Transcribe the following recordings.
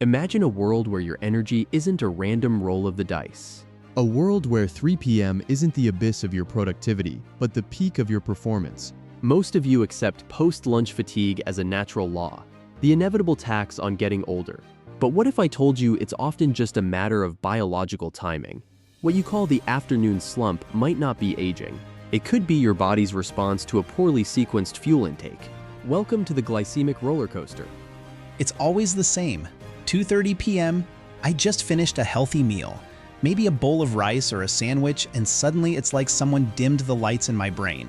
Imagine a world where your energy isn't a random roll of the dice. A world where 3 p.m. isn't the abyss of your productivity, but the peak of your performance. Most of you accept post-lunch fatigue as a natural law, the inevitable tax on getting older. But what if I told you it's often just a matter of biological timing? What you call the afternoon slump might not be aging. It could be your body's response to a poorly sequenced fuel intake. Welcome to the Glycemic Rollercoaster. It's always the same. 2:30 p.m., I just finished a healthy meal. Maybe a bowl of rice or a sandwich, and suddenly it's like someone dimmed the lights in my brain.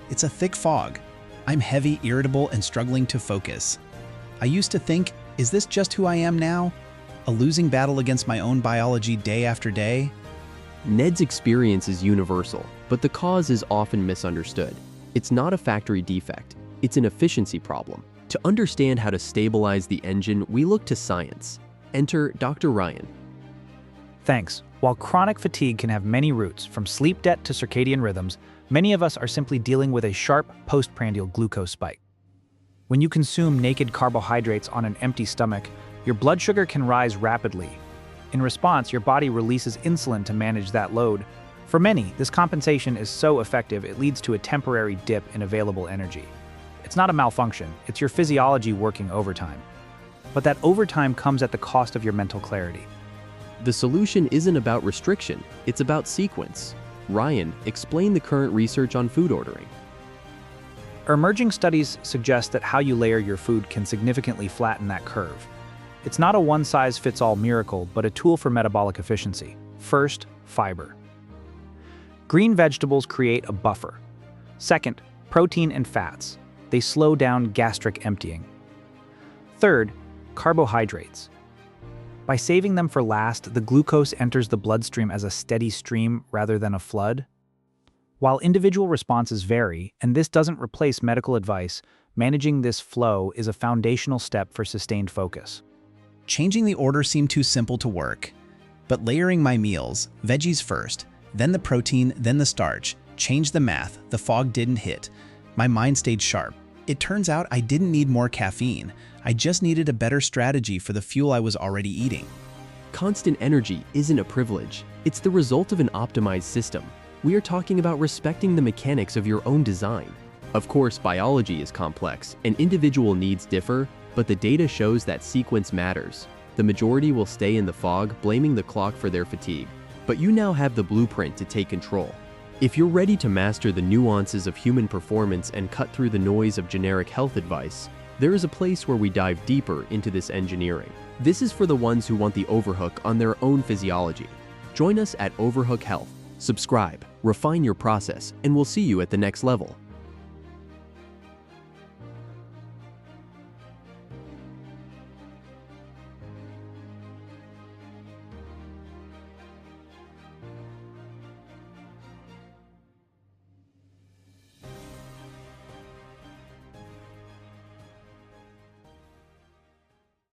It's a thick fog. I'm heavy, irritable, and struggling to focus. I used to think, is this just who I am now? A losing battle against my own biology day after day? Ned's experience is universal, but the cause is often misunderstood. It's not a factory defect, it's an efficiency problem. To understand how to stabilize the engine, we look to science. Enter Dr. Ryan. Thanks. While chronic fatigue can have many roots, from sleep debt to circadian rhythms, many of us are simply dealing with a sharp postprandial glucose spike. When you consume naked carbohydrates on an empty stomach, your blood sugar can rise rapidly. In response, your body releases insulin to manage that load. For many, this compensation is so effective it leads to a temporary dip in available energy. It's not a malfunction, it's your physiology working overtime. But that overtime comes at the cost of your mental clarity. The solution isn't about restriction, it's about sequence. Ryan, explain the current research on food ordering. Emerging studies suggest that how you layer your food can significantly flatten that curve. It's not a one-size-fits-all miracle, but a tool for metabolic efficiency. First, fiber. Green vegetables create a buffer. Second, protein and fats. They slow down gastric emptying. Third, carbohydrates. By saving them for last, the glucose enters the bloodstream as a steady stream rather than a flood. While individual responses vary, and this doesn't replace medical advice, managing this flow is a foundational step for sustained focus. Changing the order seemed too simple to work. But layering my meals, veggies first, then the protein, then the starch, changed the math, the fog didn't hit. My mind stayed sharp. It turns out I didn't need more caffeine. I just needed a better strategy for the fuel I was already eating. Constant energy isn't a privilege. It's the result of an optimized system. We are talking about respecting the mechanics of your own design. Of course, biology is complex and individual needs differ, but the data shows that sequence matters. The majority will stay in the fog, blaming the clock for their fatigue. But you now have the blueprint to take control. If you're ready to master the nuances of human performance and cut through the noise of generic health advice, there is a place where we dive deeper into this engineering. This is for the ones who want the Overhook on their own physiology. Join us at Overhook Health. Subscribe, refine your process, and we'll see you at the next level.